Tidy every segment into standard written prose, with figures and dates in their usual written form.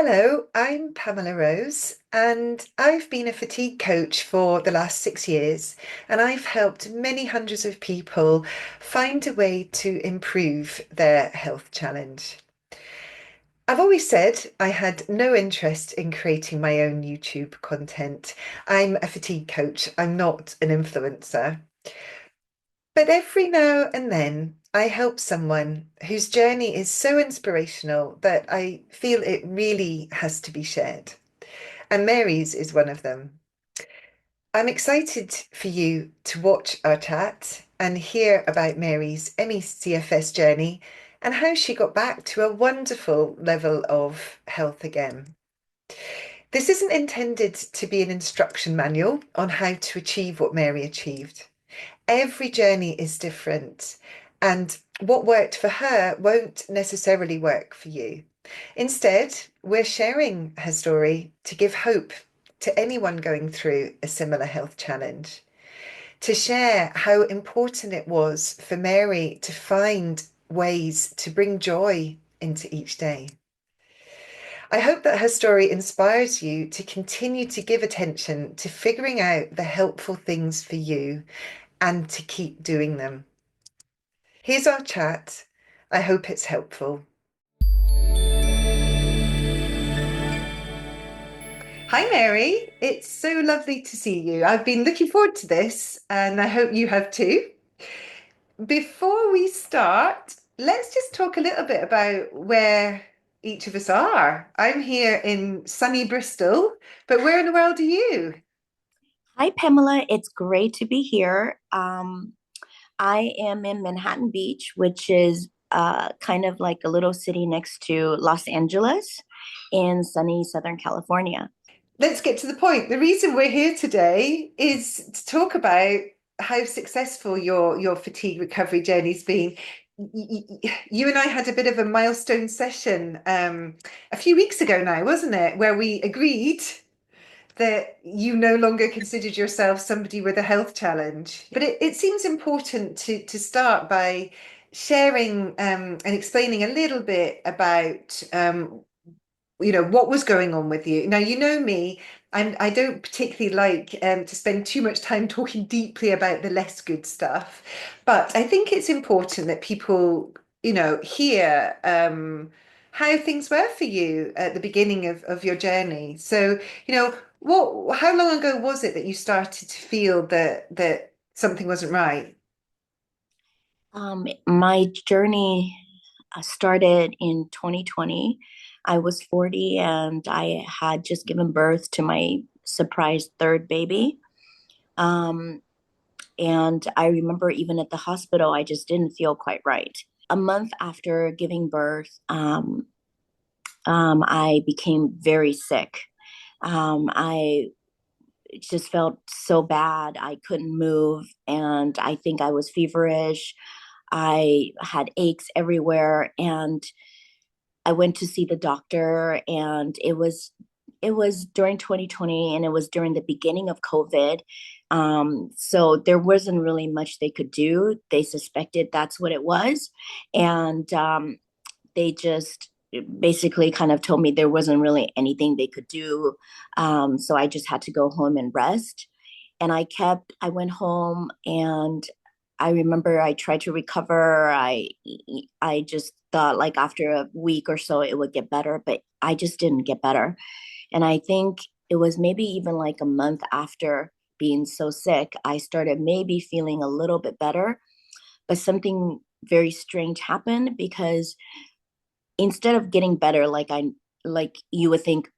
Hello, I'm Pamela Rose, and I've been a fatigue coach for the last 6 years, and I've helped many hundreds of people find a way to improve their health challenge. I've always said I had no interest in creating my own YouTube content. I'm a fatigue coach, I'm not an influencer. But every now and then, I help someone whose journey is so inspirational that I feel it really has to be shared. And Mary's is one of them. I'm excited for you to watch our chat and hear about Mary's CFS journey and how she got back to a wonderful level of health again. This isn't intended to be an instruction manual on how to achieve what Mary achieved. Every journey is different, and what worked for her won't necessarily work for you. Instead, we're sharing her story to give hope to anyone going through a similar health challenge, to share how important it was for Mary to find ways to bring joy into each day. I hope that her story inspires you to continue to give attention to figuring out the helpful things for you and to keep doing them. Here's our chat. I hope it's helpful. Hi, Mary. It's so lovely to see you. I've been looking forward to this, and I hope you have too. Before we start, let's just talk a little bit about where each of us are. I'm here in sunny Bristol, but where in the world are you? Hi, Pamela. It's great to be here. I am in Manhattan Beach, which is kind of like a little city next to Los Angeles in sunny Southern California. Let's get to the point. The reason we're here today is to talk about how successful your fatigue recovery journey's been. You and I had a bit of a milestone session a few weeks ago now, wasn't it? Where we agreed that you no longer considered yourself somebody with a health challenge. But it seems important to start by sharing and explaining a little bit about what was going on with you. Now, you know me, I don't particularly like to spend too much time talking deeply about the less good stuff, but I think it's important that people, hear how things were for you at the beginning of your journey. So, how long ago was it that you started to feel that something wasn't right? My journey started in 2020. I was 40 and I had just given birth to my surprise third baby. Um, and I remember even at the hospital, I just didn't feel quite right. A month after giving birth, I became very sick. I just felt so bad. I couldn't move, and I think I was feverish. I had aches everywhere, and I went to see the doctor, and it was during 2020, and it was during the beginning of COVID. So there wasn't really much they could do. They suspected that's what it was, and they just basically kind of told me there wasn't really anything they could do. So I just had to go home and rest. And I went home and I remember I tried to recover. I just thought like after a week or so it would get better, but I just didn't get better. And I think it was maybe even like a month after being so sick, I started maybe feeling a little bit better. But something very strange happened because instead of getting better like you would think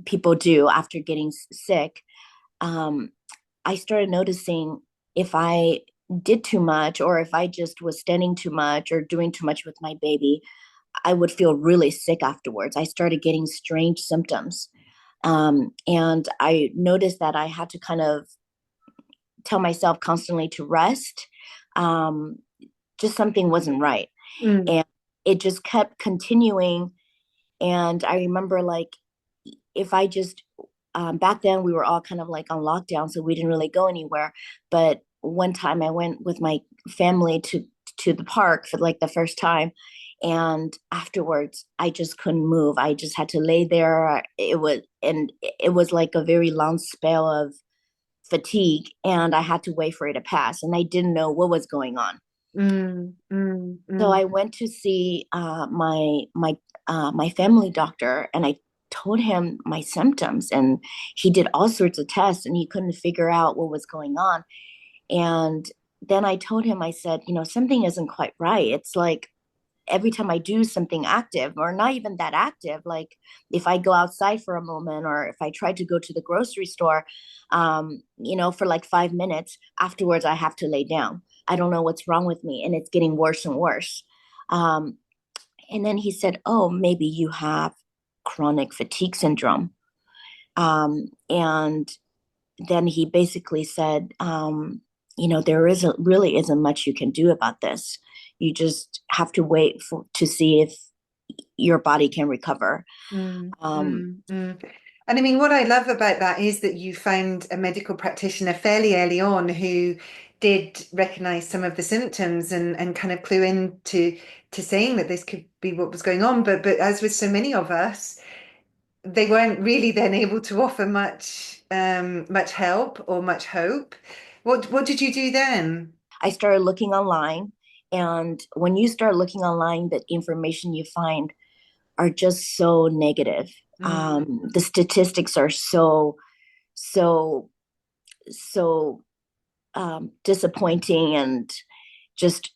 people do after getting sick, um, I started noticing if I did too much or if I just was standing too much or doing too much with my baby, I would feel really sick afterwards. I started getting strange symptoms. And I noticed that I had to kind of tell myself constantly to rest. Um, just something wasn't right. Mm. And it just kept continuing. And I remember like if I just back then we were all kind of like on lockdown, so we didn't really go anywhere. But one time I went with my family to the park for like the first time, And afterwards, I just couldn't move. I just had to lay there. It was like a very long spell of fatigue, and I had to wait for it to pass. And I didn't know what was going on. Mm, mm, So mm, I went to see my family doctor, and I told him my symptoms, and he did all sorts of tests, and he couldn't figure out what was going on. And then I told him, I said, something isn't quite right. It's like every time I do something active, or not even that active, like if I go outside for a moment, or if I try to go to the grocery store, for like 5 minutes, afterwards I have to lay down. I don't know what's wrong with me, and it's getting worse and worse. Um, and then he said, "Oh, maybe you have chronic fatigue syndrome." And then he basically said, there really isn't much you can do about this. You just have to wait to see if your body can recover. mm, Um, mm, mm. And I mean, what I love about that is that you found a medical practitioner fairly early on who did recognize some of the symptoms and kind of clue in to saying that this could be what was going on. But as with so many of us, they weren't really then able to offer much help or much hope. What did you do then? I started looking online, and when you start looking online, the information you find are just so negative. Mm, The statistics are so so disappointing and just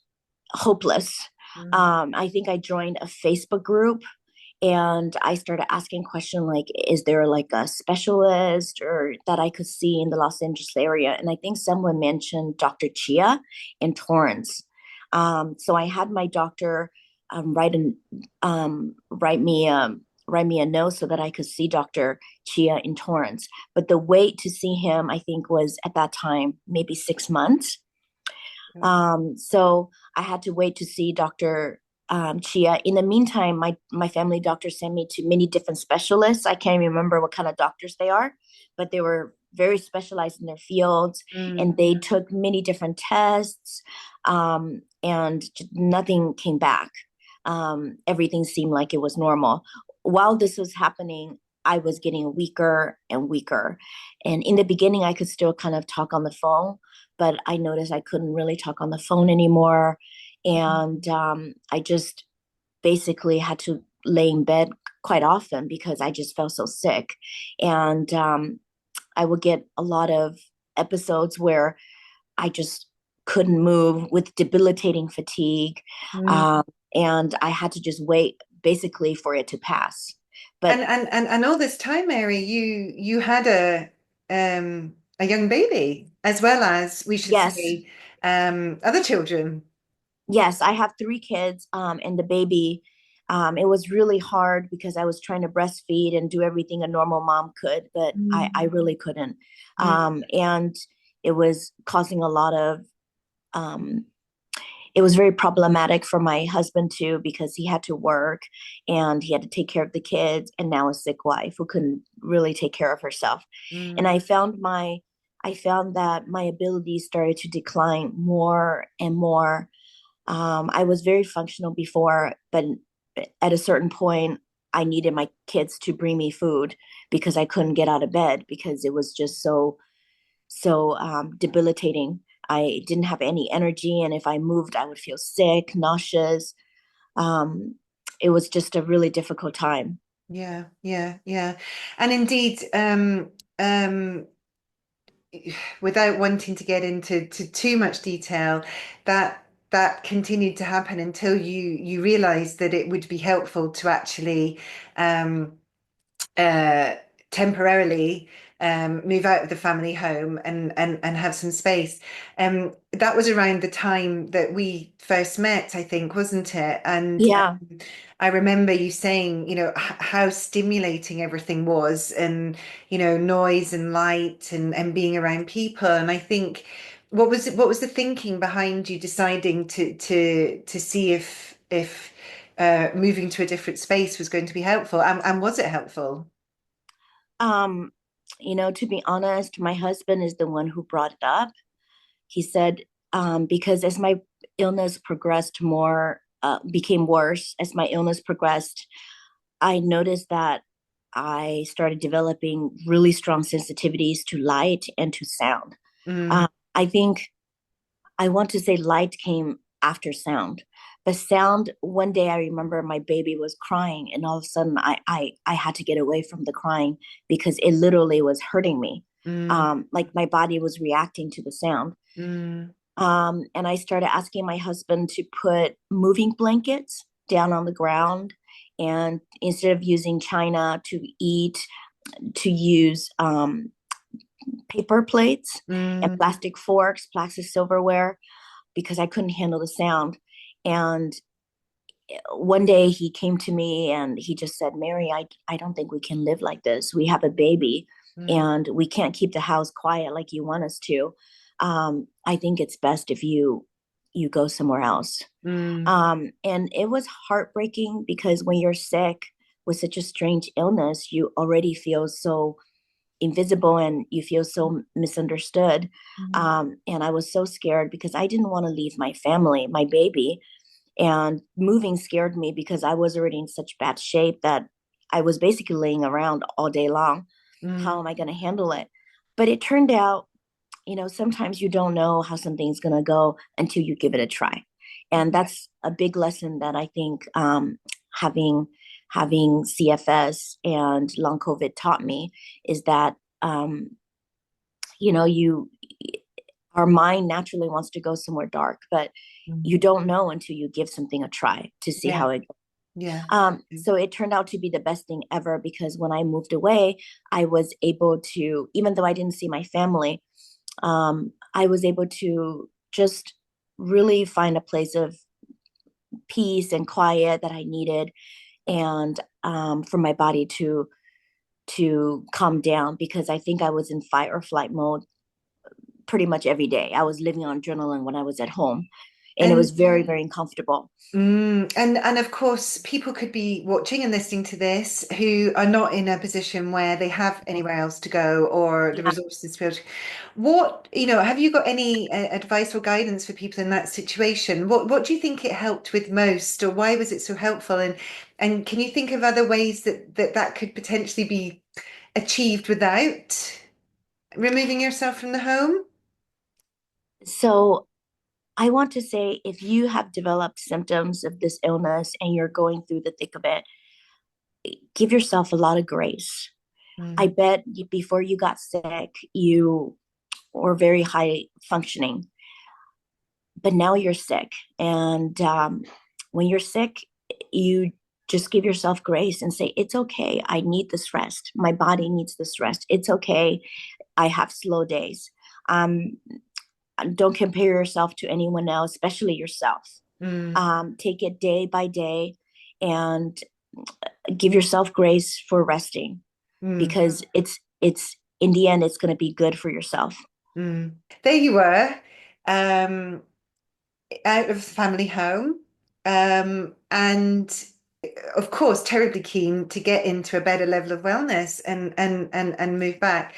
hopeless. mm, I think I joined a Facebook group, and I started asking questions like, is there like a specialist or that I could see in the Los Angeles area? And I think someone mentioned Dr. Chia in Torrance. So I had my doctor write me a note so that I could see Dr. Chia in Torrance. But the wait to see him, I think, was at that time maybe 6 months. So I had to wait to see Dr. Chia. In the meantime, my family doctor sent me to many different specialists. I can't remember what kind of doctors they are, but they were very specialized in their fields, and mm, they took many different tests, and nothing came back. Everything seemed like it was normal. While this was happening, I was getting weaker and weaker. And in the beginning, I could still kind of talk on the phone, but I noticed I couldn't really talk on the phone anymore. And mm. I just basically had to lay in bed quite often because I just felt so sick. And I would get a lot of episodes where I just couldn't move with debilitating fatigue. Mm. Um, and I had to just wait basically for it to pass. And But and all this time, Mary, you had a young baby as well as we should yes, say other children. yes, I have 3 kids, and the baby. It was really hard because I was trying to breastfeed and do everything a normal mom could, but I Mm, really couldn't. mm, And it was causing a lot of, um, it was very problematic for my husband too, because he had to work and he had to take care of the kids, and now a sick wife who couldn't really take care of herself. And mm, I found that my ability started to decline more and more. I was very functional before, but at a certain point, I needed my kids to bring me food because I couldn't get out of bed because it was just so debilitating. I didn't have any energy, and if I moved, I would feel sick, nauseous. Um, it was just a really difficult time. yeah, yeah, yeah. And indeed, without wanting to get into too much detail, that continued to happen until you realized that it would be helpful to actually um, uh, temporarily move out of the family home and have some space. That was around the time that we first met, I think, wasn't it? And Yeah. I remember you saying, how stimulating everything was, and noise and light and being around people. And I think what was the thinking behind you deciding to see if moving to a different space was going to be helpful, and was it helpful? Um, to be honest, my husband is the one who brought it up. He said, because as my illness progressed more, became worse as my illness progressed. I noticed that I started developing really strong sensitivities to light and to sound. Mm, I think I want to say light came after sound. But sound, one day I remember my baby was crying, and all of a sudden I had to get away from the crying because it literally was hurting me. mm, Like my body was reacting to the sound. mm, And I started asking my husband to put moving blankets down on the ground. And instead of using china to eat, to use paper plates and mm, plastic forks, plastic silverware, because I couldn't handle the sound. And one day he came to me and he just said, Mary, I don't think we can live like this. We have a baby mm, and we can't keep the house quiet like you want us to. I think it's best if you go somewhere else. mm, And it was heartbreaking because when you're sick with such a strange illness, you already feel so invisible and you feel so misunderstood. mm, And I was so scared because I didn't want to leave my family, my baby, and moving scared me because I was already in such bad shape that I was basically laying around all day long. How mm. am I going to handle it? But it turned out, sometimes you don't know how something's going to go until you give it a try. And that's a big lesson that I think having having CFS and long COVID taught me is that um, you our mind naturally wants to go somewhere dark, but Mm. you don't know until you give something a try to see Yeah, how it goes. yeah. So it turned out to be the best thing ever because when I moved away, I was able to, even though I didn't see my family, I was able to just really find a place of peace and quiet that I needed, and for my body to calm down because I think I was in fight or flight mode pretty much every day. I was living on adrenaline when I was at home, and it And was very, very uncomfortable. and of course, people could be watching and listening to this who are not in a position where they have anywhere else to go or the Yeah. resources to be able to. Have you got any advice or guidance for people in that situation? What do you think it helped with most, or why was it so helpful? And can you think of other ways that could potentially be achieved without removing yourself from the home? So I want to say if you have developed symptoms of this illness and you're going through the thick of it, give yourself a lot of grace. I Mm, bet before you got sick, you were very high functioning, but now you're sick. And when you're sick, you just give yourself grace and say, it's okay. I need this rest. My body needs this rest. It's okay. I have slow days. Um, don't compare yourself to anyone else, especially yourself. mm, Take it day by day and give yourself grace for resting mm, because it's in the end it's going to be good for yourself. mm. There you were. Um, Out of the family home, and of course, terribly keen to get into a better level of wellness and move back.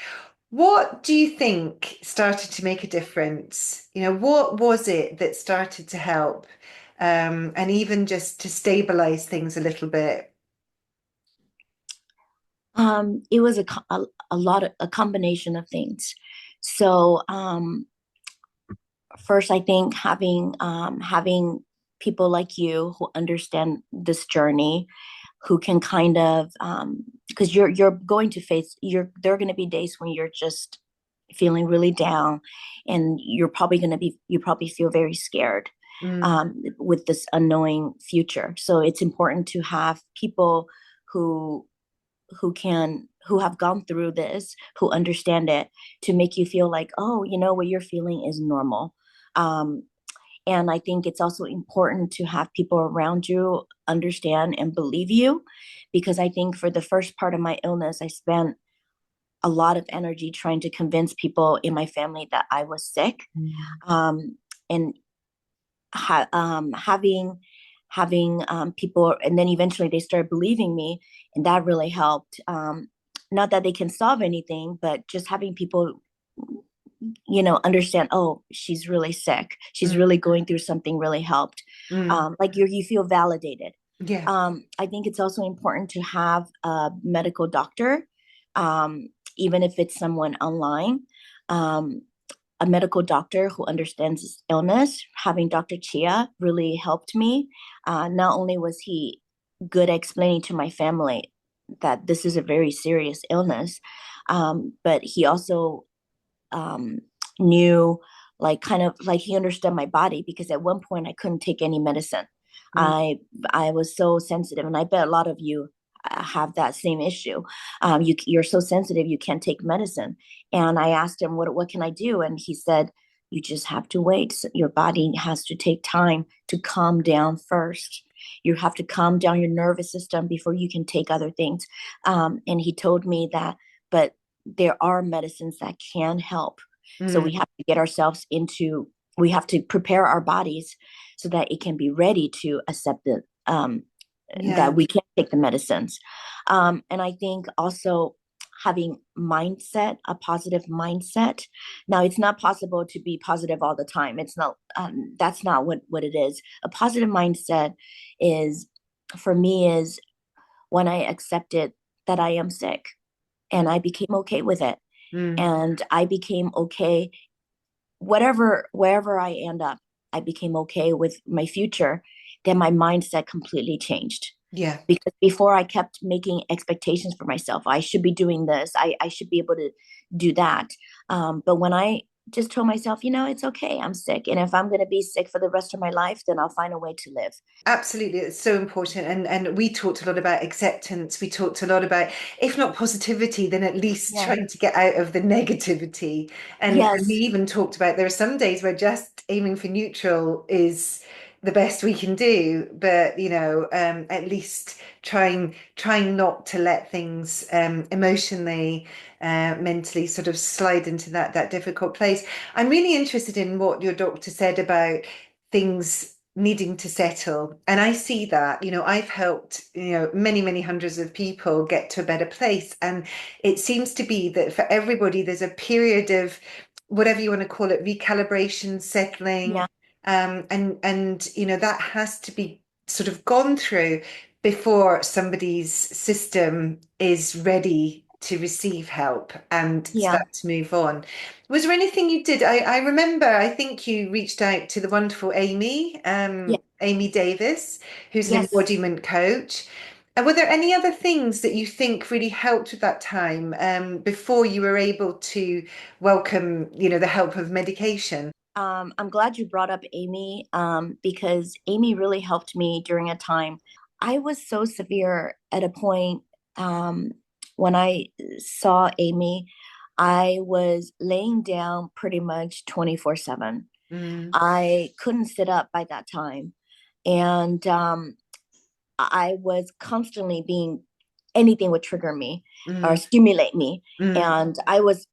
What do you think started to make a difference? What was it that started to help, and even just to stabilize things a little bit? It was a lot of a combination of things. So first, I think having people like you who understand this journey, who can kind of because you're going to face there are going to be days when you're just feeling really down, and you probably feel very scared Mm, with this unknowing future. So it's important to have people who who have gone through this, who understand it, to make you feel like, oh, what you're feeling is normal. um, and I think it's also important to have people around you understand and believe you, because I think for the first part of my illness I spent a lot of energy trying to convince people in my family that I was sick. mm, And having people, and then eventually they started believing me, and that really helped. Not that they can solve anything, but just having people understand, oh, she's really sick, she's mm, really going through something, really helped. Mm. Like you feel validated. Yeah. I think it's also important to have a medical doctor, um, even if it's someone online. Um, a medical doctor who understands this illness. Having Dr. Chia really helped me. Not only was he good at explaining to my family that this is a very serious illness, but he also um, knew, like, kind of like he understood my body, because at one point I couldn't take any medicine. Mm. I was so sensitive, and I bet a lot of you have that same issue. You're so sensitive you can't take medicine. And I asked him, what can I do? And he said, you just have to wait. Your body has to take time to calm down first. You have to calm down your nervous system before you can take other things. And he told me that, but there are medicines that can help. So we Mm. have to get ourselves into, we have to prepare our bodies so that it can be ready to accept the Yeah. that we can take the medicines. And I think also having mindset, a positive mindset. Now, it's not possible to be positive all the time. It's not, that's not what it is. A positive mindset is, for me, is when I accepted that I am sick, and I became okay with it. Mm. And I became okay, wherever I end up, I became okay with my future. Then my mindset completely changed, Yeah. because before I kept making expectations for myself. I should be doing this. I should be able to do that. But when I just told myself, it's okay, I'm sick. And if I'm going to be sick for the rest of my life, then I'll find a way to live. Absolutely, it's so important. And we talked a lot about acceptance. We talked a lot about, if not positivity, then at least Yeah. trying to get out of the negativity. And we Yes. even talked about there are some days where just aiming for neutral is the best we can do, but at least trying not to let things emotionally, mentally sort of slide into that difficult place. I'm really interested in what your doctor said about things needing to settle. And I see that, I've helped, many hundreds of people get to a better place. And it seems to be that for everybody, there's a period of whatever you want to call it, recalibration, settling. Yeah. And that has to be sort of gone through before somebody's system is ready to receive help and Yeah. start to move on. Was there anything you did? I remember, I think you reached out to the wonderful Amy, Yeah. Amy Davis, who's an Yes. embodiment coach. And were there any other things that you think really helped at that time, before you were able to welcome, the help of medication? I'm glad you brought up Amy, because Amy really helped me during a time. I was so severe at a point, um, when I saw Amy. I was laying down pretty much 24/7. Mm. I couldn't sit up by that time. And I was constantly being, anything would trigger me or Mm. stimulate me. Mm. And I was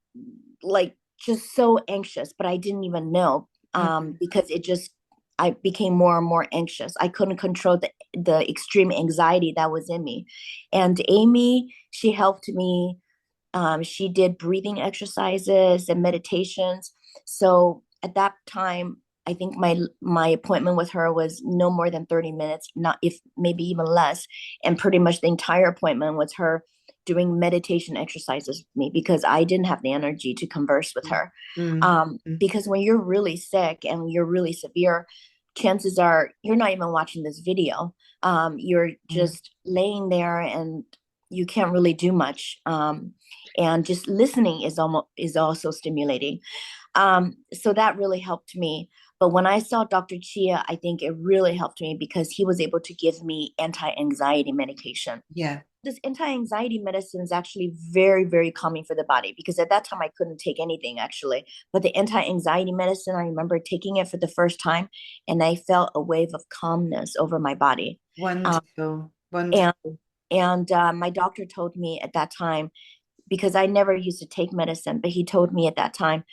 like just so anxious, but I didn't even know, Mm. because I became more and more anxious. I couldn't control the extreme anxiety that was in me. And Amy, she helped me. She did breathing exercises and meditations. So at that time, I think my appointment with her was no more than 30 minutes, not, if maybe even less. And pretty much the entire appointment was her doing meditation exercises with me, because I didn't have the energy to converse with her. Mm. Mm. Because when you're really sick and you're really severe, chances are you're not even watching this video. You're Mm. just laying there, and you can't really do much. And just listening is also stimulating. So that really helped me. But when I saw Dr. Chia, I think it really helped me, because he was able to give me anti-anxiety medication. Yeah. This anti-anxiety medicine is actually very, very calming for the body, because at that time I couldn't take anything actually. But the anti-anxiety medicine, I remember taking it for the first time, and I felt a wave of calmness over my body. Um, Wonderful. and Wonderful. my doctor told me at that time, because I never used to take medicine, but he told me at that time,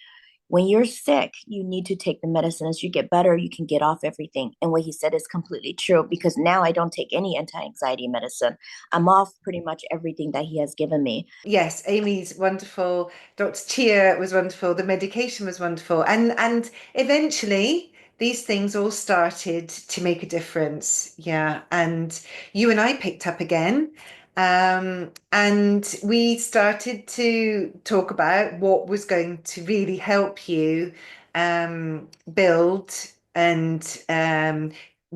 when you're sick, you need to take the medicine. As you get better, you can get off everything. And what he said is completely true, because now I don't take any anti-anxiety medicine. I'm off pretty much everything that he has given me. Yes, Amy's wonderful. Dr. Chia was wonderful. The medication was wonderful. And eventually these things all started to make a difference. Yeah. And you and I picked up again. And we started to talk about what was going to really help you build and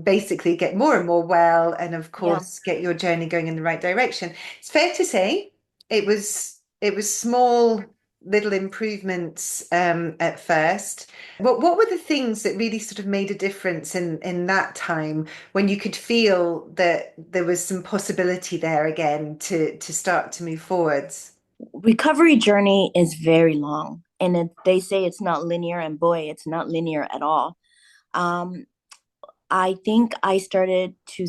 basically get more and more well, and of Yeah. course, get your journey going in the right direction. It's fair to say it was small little improvements at first. What were the things that really sort of made a difference in that time when you could feel that there was some possibility there again to start to move forwards? Recovery journey is very long, and they say it's not linear, and boy, it's not linear at all. Um, I think I started to,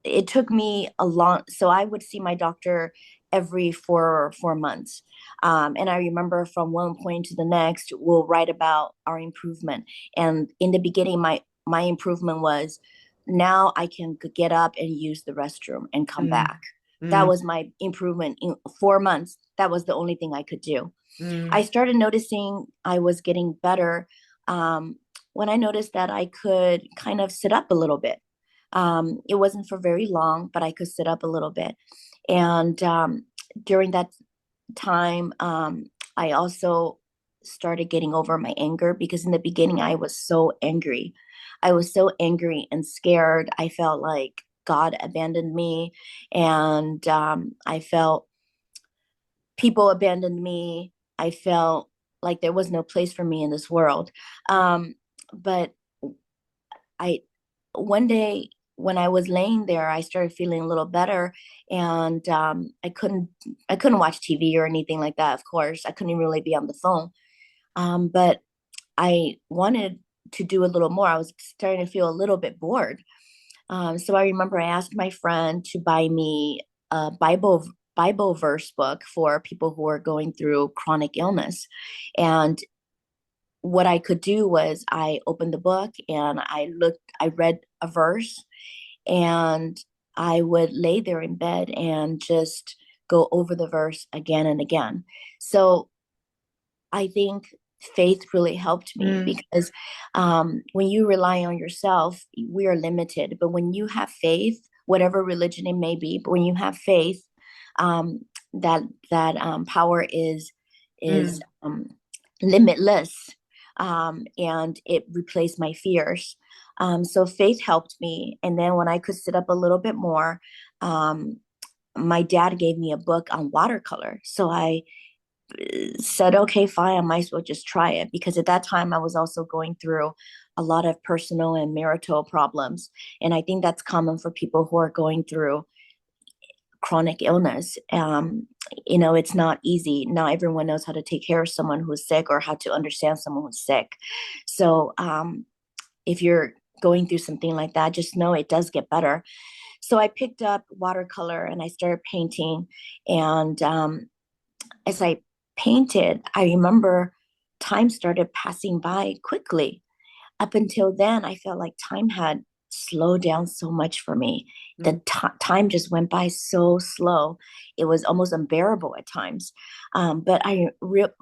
it took me a long, so I would see my doctor every 4 months. And I remember from one point to the next, we'll write about our improvement. And in the beginning, my improvement was now I can get up and use the restroom and come Mm, back. That mm, was my improvement in 4 months. That was the only thing I could do. I mm, started noticing I was getting better um, when I noticed that I could kind of sit up a little bit. It wasn't for very long, but I could sit up a little bit. And during that time, I also started getting over my anger because in the beginning, I was so angry. I was so angry and scared. I felt like God abandoned me, and I felt people abandoned me. I felt like there was no place for me in this world. But I, one day when I was laying there, I started feeling a little better, and I couldn't watch TV or anything like that. Of course, I couldn't really be on the phone. But I wanted to do a little more. I was starting to feel a little bit bored. So I remember I asked my friend to buy me a Bible verse book for people who are going through chronic illness. And what I could do was I opened the book and I read a verse, and I would lay there in bed and just go over the verse again and again. So I think faith really helped me mm, because when you rely on yourself, we are limited. But when you have faith, whatever religion it may be, but when you have faith, um, that power is mm. limitless, and it replaced my fears. So faith helped me, and then when I could sit up a little bit more, um, my dad gave me a book on watercolor. So I said, okay, fine, I might as well just try it because at that time I was also going through a lot of personal and marital problems. And I think that's common for people who are going through chronic illness. It's not easy. Not everyone knows how to take care of someone who's sick or how to understand someone who's sick. So if you're going through something like that, just know it does get better. So I picked up watercolor and I started painting. And as I painted, I remember time started passing by quickly. Up until then, I felt like time had slowed down so much for me. The Mm. time just went by so slow. It was almost unbearable at times. But I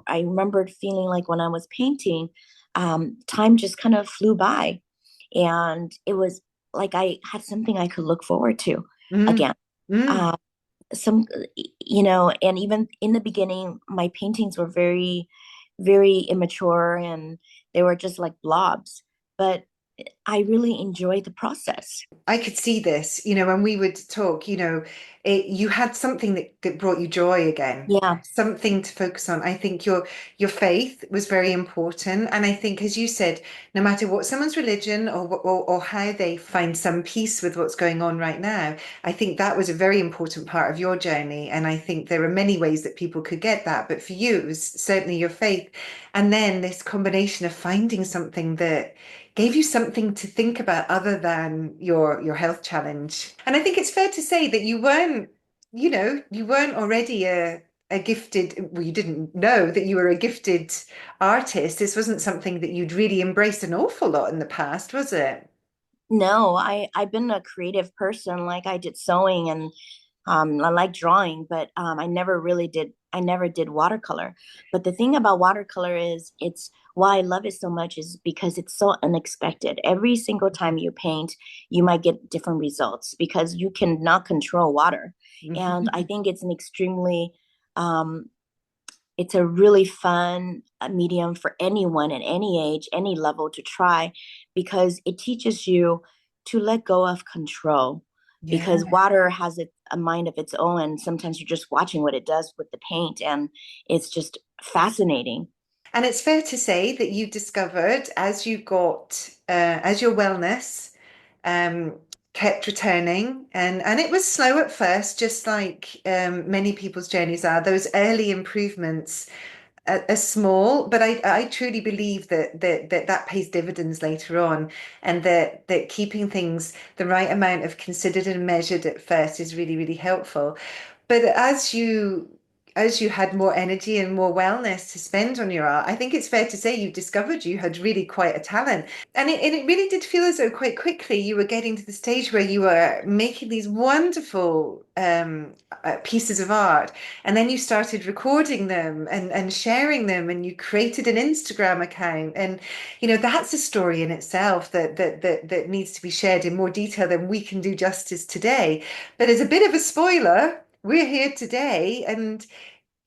remembered feeling like when I was painting, time just kind of flew by. And it was like I had something I could look forward to Mm, again. mm. Um, and even in the beginning my paintings were very immature and they were just like blobs, but I really enjoyed the process. I could see this, when we would talk, you had something that brought you joy again, Yeah. something to focus on. I think your faith was very important. And I think, as you said, no matter what someone's religion or how they find some peace with what's going on right now, I think that was a very important part of your journey. And I think there are many ways that people could get that. But for you, it was certainly your faith. And then this combination of finding something that gave you something to think about other than your health challenge. And I think it's fair to say that you weren't already a gifted, well, you didn't know that you were a gifted artist. This wasn't something that you'd really embraced an awful lot in the past, was it? No, I've been a creative person. Like I did sewing and I like drawing, but I never did watercolor. But the thing about watercolor is it's why I love it so much is because it's so unexpected. Every single time you paint, you might get different results because you cannot control water. And I think it's an extremely um, it's a really fun medium for anyone at any age, any level to try because it teaches you to let go of control. Because Yeah. water has a mind of its own, and sometimes you're just watching what it does with the paint, and it's just fascinating. And it's fair to say that you discovered as you got as your wellness um, kept returning, and it was slow at first, just like many people's journeys are. Those early improvements are small, but I truly believe that pays dividends later on, and that keeping things the right amount of considered and measured at first is really, really helpful. But as you had more energy and more wellness to spend on your art, I think it's fair to say you discovered you had really quite a talent. And it really did feel as though quite quickly you were getting to the stage where you were making these wonderful pieces of art. And then you started recording them and sharing them, and you created an Instagram account. And that's a story in itself that needs to be shared in more detail than we can do justice today. But as a bit of a spoiler, we're here today, and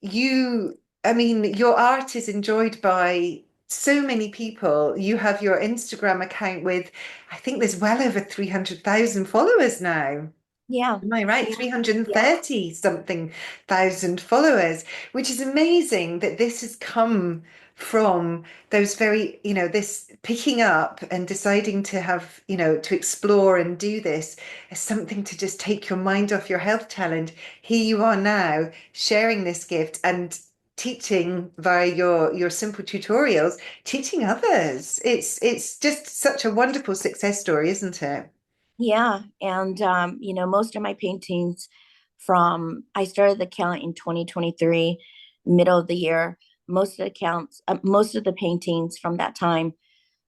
you, I mean, your art is enjoyed by so many people. You have your Instagram account with, I think there's well over 300,000 followers now. Yeah. Am I right? Yeah. 330 something thousand followers, which is amazing that this has come from those very, this picking up and deciding to have, to explore and do this as something to just take your mind off your health challenge. Here you are now sharing this gift and teaching via your simple tutorials, teaching others. It's just such a wonderful success story, isn't it? Yeah. And, most of my paintings I started the count in 2023, middle of the year. Most of the paintings from that time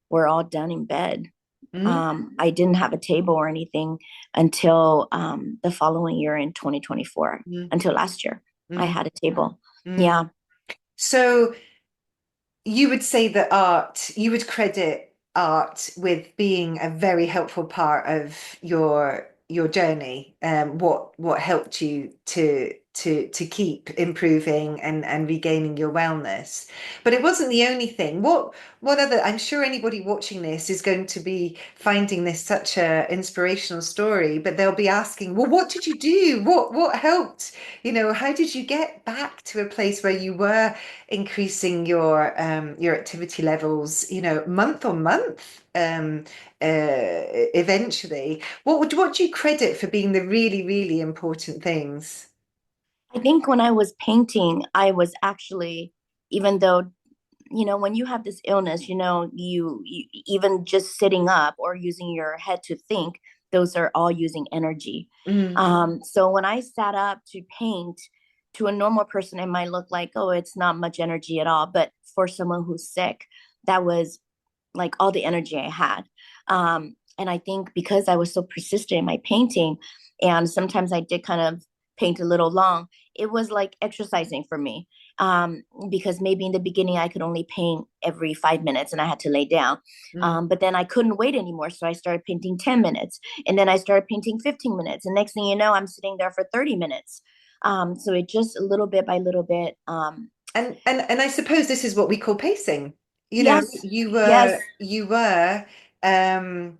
were all done in bed. Mm, I didn't have a table or anything until the following year in 2024, mm, until last year. I mm, had a table. mm. Yeah. So you would say that you would credit art with being a very helpful part of your journey. What helped you to keep improving and regaining your wellness. But it wasn't the only thing. What other? I'm sure anybody watching this is going to be finding this such a inspirational story, but they'll be asking, well, what did you do? What helped? How did you get back to a place where you were increasing your activity levels, month on month, eventually. What do you credit for being the really, really important things? I think when I was painting, I was actually, even though when you have this illness, you even just sitting up or using your head to think, those are all using energy. Mm, So when I sat up to paint, to a normal person, it might look like, oh, it's not much energy at all. But for someone who's sick, that was like all the energy I had. And I think because I was so persistent in my painting, and sometimes I did kind of paint a little long, it was like exercising for me. Because maybe in the beginning I could only paint every 5 minutes and I had to lay down. mm. But then I couldn't wait anymore. So I started painting 10 minutes. And then I started painting 15 minutes. And next thing you know, I'm sitting there for 30 minutes. So it just little bit by little bit. And I suppose this is what we call pacing. Yes, You yes. were um,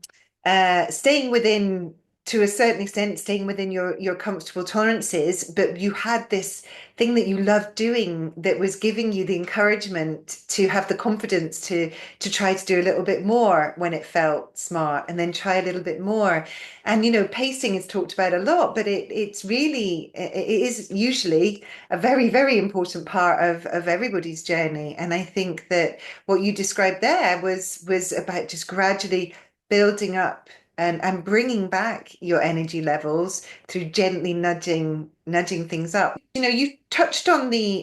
staying within, to a certain extent, staying within your comfortable tolerances, but you had this thing that you loved doing that was giving you the encouragement to have the confidence to try to do a little bit more when it felt smart, and then try a little bit more. And pacing is talked about a lot, but it's really it is usually a very, very important part of everybody's journey. And I think that what you described there was about just gradually building up and bringing back your energy levels through gently nudging things up. You touched on the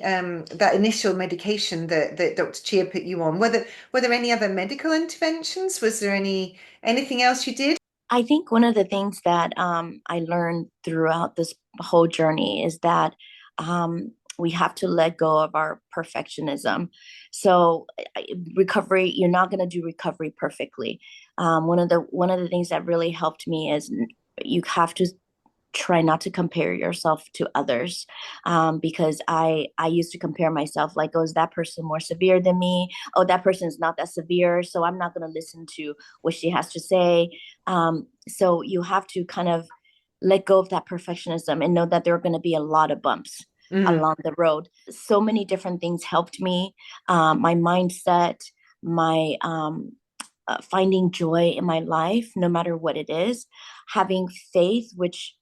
that initial medication that Dr. Chia put you on. Were there any other medical interventions? Was there anything else you did? I think one of the things that I learned throughout this whole journey is that we have to let go of our perfectionism. So recovery, you're not going to do recovery perfectly. One of the things that really helped me is you have to try not to compare yourself to others, because I used to compare myself like, oh, is that person more severe than me? Oh, that person is not that severe, so I'm not going to listen to what she has to say. So you have to kind of let go of that perfectionism and know that there are going to be a lot of bumps Mm, along the road. So many different things helped me. My mindset, my finding joy in my life, no matter what it is, having faith, which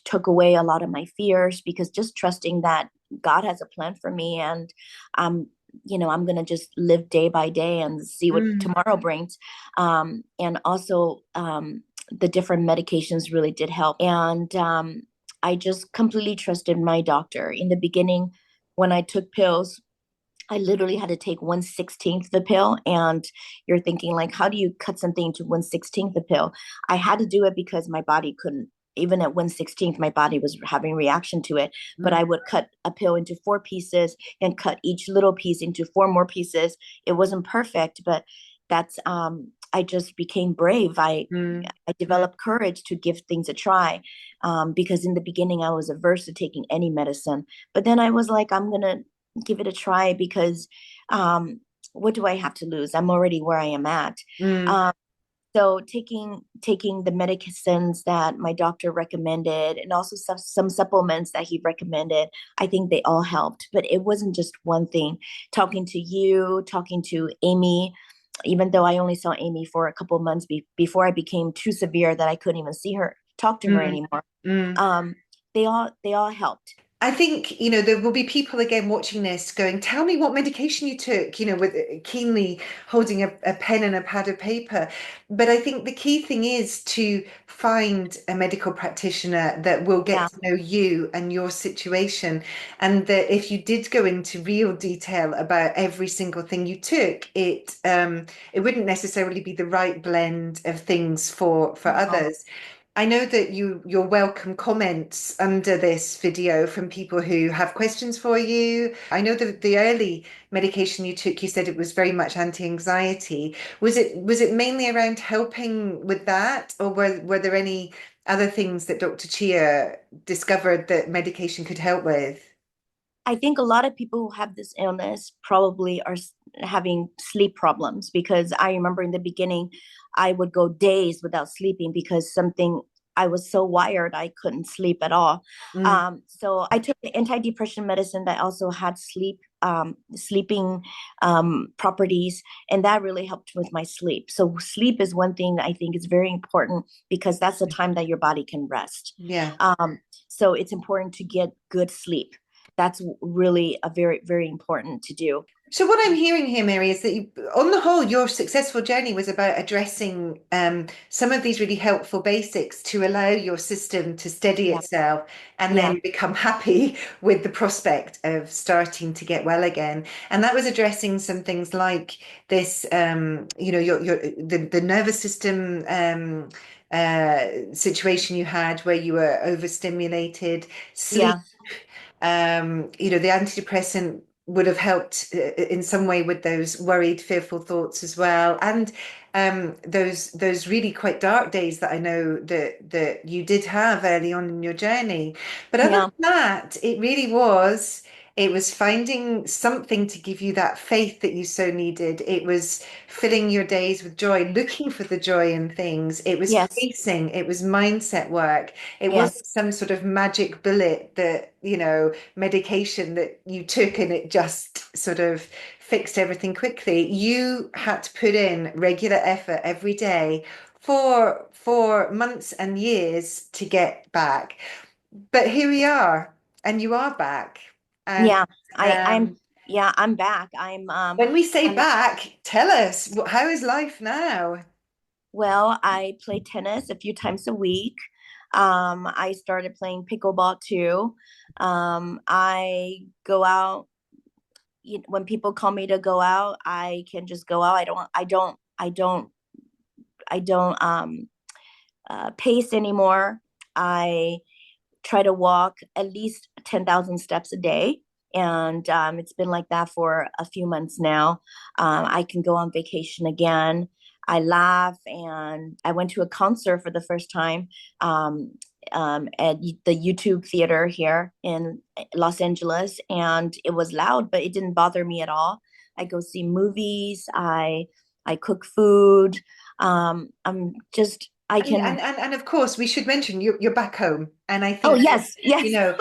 took away a lot of my fears, because just trusting that God has a plan for me, and I'm I'm gonna just live day by day and see what mm, tomorrow brings. And also, the different medications really did help, and I just completely trusted my doctor in the beginning. When I took pills, I literally had to take 1/16 the pill. And you're thinking, like, how do you cut something into 1/16 the pill? I had to do it because my body couldn't, even at 1/16, my body was having reaction to it. But mm, I would cut a pill into four pieces and cut each little piece into four more pieces. It wasn't perfect, but that's I just became brave. I mm, I developed courage to give things a try, because in the beginning I was averse to taking any medicine. But then I was like, I'm gonna give it a try because, um, what do I have to lose? I'm already where I am at. mm. Um, so taking the medicines that my doctor recommended, and also some supplements that he recommended, I think they all helped. But it wasn't just one thing. Talking to you, talking to Amy, even though I only saw Amy for a couple of months before I became too severe that I couldn't even see her, talk to her Mm, anymore. mm. Um, they all helped. I think, there will be people again watching this going, tell me what medication you took, with keenly holding a pen and a pad of paper. But I think the key thing is to find a medical practitioner that will get Yeah, to know you and your situation. And that if you did go into real detail about every single thing you took, it wouldn't necessarily be the right blend of things for no, others. I know that you'll welcome comments under this video from people who have questions for you. I know that the early medication you took, you said it was very much anti-anxiety. Was it mainly around helping with that, or were there any other things that Dr. Chia discovered that medication could help with? I think a lot of people who have this illness probably are having sleep problems, because I remember in the beginning, I would go days without sleeping because something, I was so wired, I couldn't sleep at all. Mm, So I took the antidepressant medicine that also had sleeping properties, and that really helped with my sleep. So sleep is one thing that I think is very important, because that's the time that your body can rest. yeah. So it's important to get good sleep. That's really a very, very important to do. So what I'm hearing here, Mary, is that on the whole, your successful journey was about addressing some of these really helpful basics to allow your system to steady Yeah, itself and yeah, then become happy with the prospect of starting to get well again. And that was addressing some things like this, the nervous system situation you had where you were overstimulated, sleep, yeah, the antidepressant would have helped in some way with those worried, fearful thoughts as well, and those really quite dark days that I know that you did have early on in your journey. But other yeah, than that, it was finding something to give you that faith that you so needed. It was filling your days with joy, looking for the joy in things. It was yes, pacing. It was mindset work. It yes, wasn't some sort of magic bullet that, medication that you took and it just sort of fixed everything quickly. You had to put in regular effort every day for months and years to get back. But here we are, and you are back. And yeah. I'm um, yeah, I'm back. when we say I'm back, tell us, how is life now? well, I play tennis a few times a week. I started playing pickleball too. I go out, when people call me to go out, I can just go out. I don't pace anymore. I try to walk at least 10,000 steps a day. And it's been like that for a few months now. I can go on vacation again. I laugh, and I went to a concert for the first time um, at the YouTube theater here in Los Angeles, and it was loud, but it didn't bother me at all. I go see movies. I cook food. I'm just I can. And of course, we should mention you're back home, and I Oh think that, yes, yes,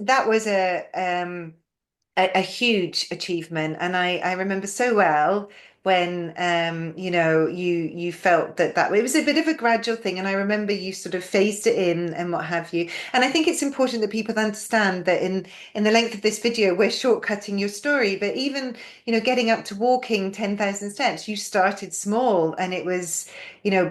that was a huge achievement. And I remember so well when you felt that it was a bit of a gradual thing, and I remember you sort of phased it in and what have you. And I think it's important that people understand that in the length of this video we're shortcutting your story, but even getting up to walking 10,000 steps, you started small, and it was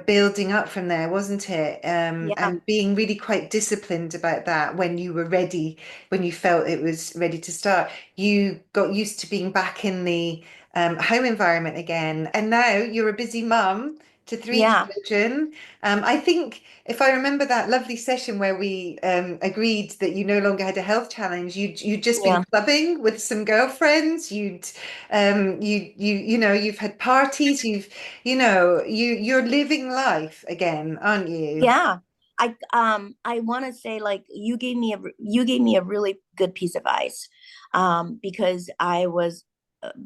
building up from there, wasn't it? yeah, And being really quite disciplined about that when you were ready, when you felt it was ready to start. You got used to being back in the home environment again, and now you're a busy mum to three yeah, children. I think if I remember that lovely session where we agreed that you no longer had a health challenge, you'd just been yeah. clubbing with some girlfriends. You've had parties. You're living life again, aren't you? Yeah. I want to say, like, you gave me a really good piece of advice, because I was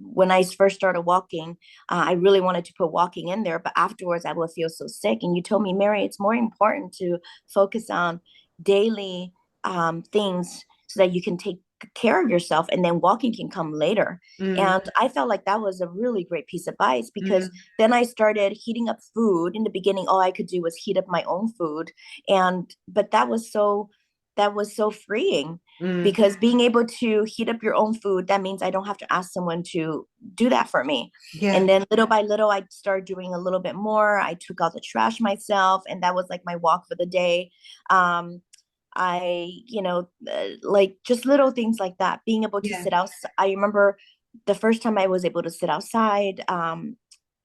when I first started walking, I really wanted to put walking in there, but afterwards I would feel so sick. And you told me, Mary, it's more important to focus on daily things so that you can take care of yourself, and then walking can come later. Mm, And I felt like that was a really great piece of advice, because mm, then I started heating up food. In the beginning, all I could do was heat up my own food. And but that was so freeing, mm. because being able to heat up your own food, that means I don't have to ask someone to do that for me. Yeah. And then little by little, I started doing a little bit more. I took out the trash myself, and that was like my walk for the day. Um, like just little things like that, being able to Yeah. sit outside. I remember the first time I was able to sit outside,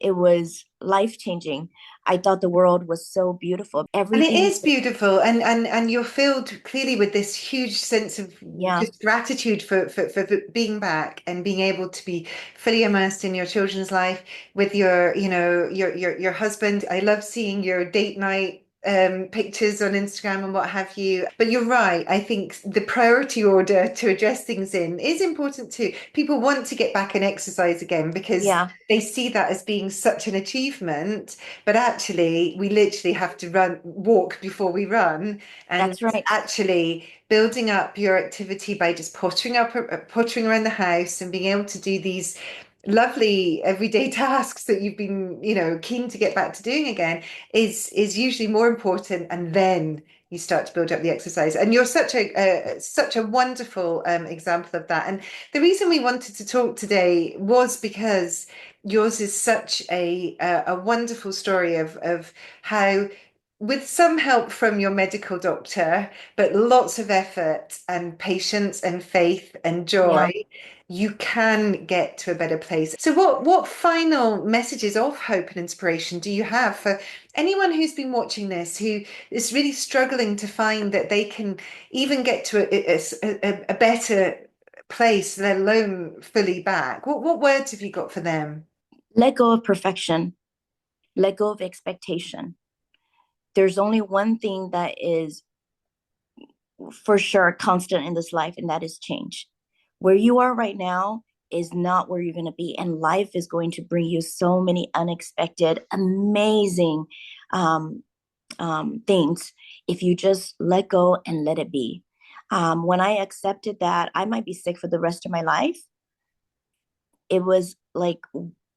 it was life changing. I thought the world was so beautiful. And it Everything, is beautiful, and you're filled clearly with this huge sense of yeah, just gratitude for being back and being able to be fully immersed in your children's life with your husband. I love seeing your date night pictures on Instagram and what have you. But you're right. I think the priority order to address things in is important too. People want to get back and exercise again because yeah, they see that as being such an achievement, but actually, we literally have to walk before we run. And that's right. actually, building up your activity by just pottering around the house and being able to do these lovely everyday tasks that you've been, keen to get back to doing again is usually more important. And then you start to build up the exercise. And you're such a wonderful example of that. And the reason we wanted to talk today was because yours is such a wonderful story of how, with some help from your medical doctor, but lots of effort and patience and faith and joy, Yeah. you can get to a better place. So what final messages of hope and inspiration do you have for anyone who's been watching this, who is really struggling to find that they can even get to a better place, let alone fully back? What words have you got for them? Let go of perfection, let go of expectation. There's only one thing that is for sure constant in this life, and that is change. Where you are right now is not where you're going to be, and life is going to bring you so many unexpected, amazing um, things if you just let go and let it be. When I accepted that I might be sick for the rest of my life, it was like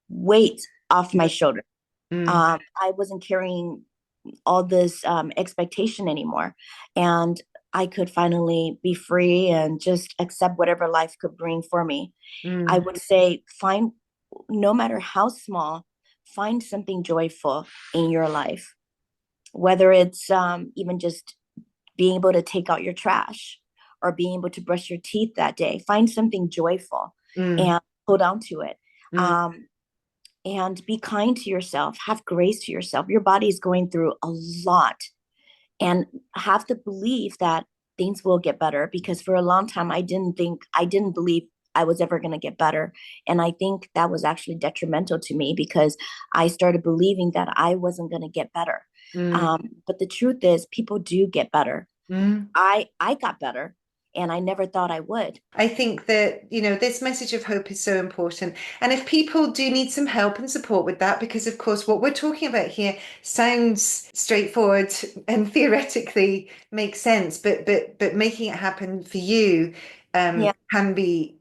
weight off my shoulder. Mm, I wasn't carrying all this expectation anymore. And I could finally be free and just accept whatever life could bring for me. I mm, would say, find, no matter how small, find something joyful in your life, whether it's even just being able to take out your trash or being able to brush your teeth that day. Find something joyful mm, and hold on to it. mm, Um, and be kind to yourself, have grace to yourself. Your body is going through a lot, and have the belief that things will get better, because for a long time I didn't believe I was ever going to get better. And I think that was actually detrimental to me, because I started believing that I wasn't going to get better. Mm. But the truth is, people do get better. Mm. I got better, and I never thought I would. I think that, this message of hope is so important. And if people do need some help and support with that, because of course, what we're talking about here sounds straightforward and theoretically makes sense, but making it happen for you Yeah. can be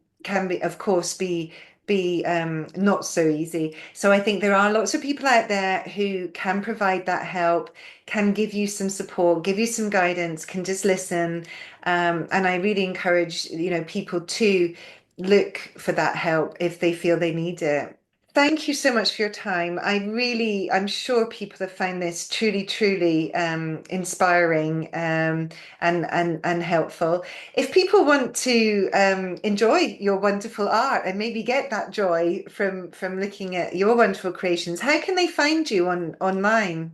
of course be not so easy. So I think there are lots of people out there who can provide that help, can give you some support, give you some guidance, can just listen. And I really encourage, people to look for that help if they feel they need it. Thank you so much for your time. I'm sure people have found this truly, truly inspiring and helpful. If people want to enjoy your wonderful art and maybe get that joy from looking at your wonderful creations, how can they find you online?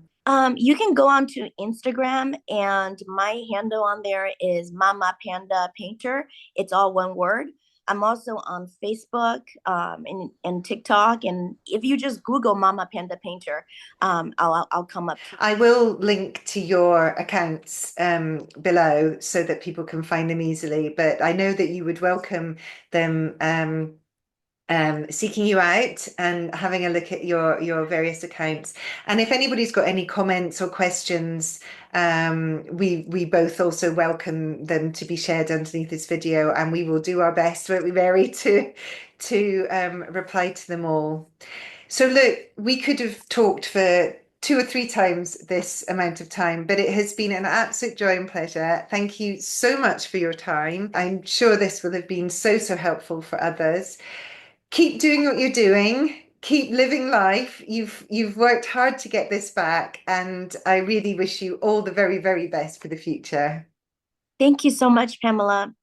You can go on to Instagram, and my handle on there is Mama Panda Painter. It's all one word. I'm also on Facebook, and TikTok. And if you just Google Mama Panda Painter, I'll come up to. I will link to your accounts below so that people can find them easily. But I know that you would welcome them seeking you out and having a look at your various accounts. And if anybody's got any comments or questions, we both also welcome them to be shared underneath this video, and we will do our best, won't we, Mary, to reply to them all. So look, we could have talked for 2 or 3 times this amount of time, but it has been an absolute joy and pleasure. Thank you so much for your time. I'm sure this will have been so, so helpful for others. Keep doing what you're doing. Keep living life. You've worked hard to get this back, and I really wish you all the very, very best for the future. Thank you so much, Pamela.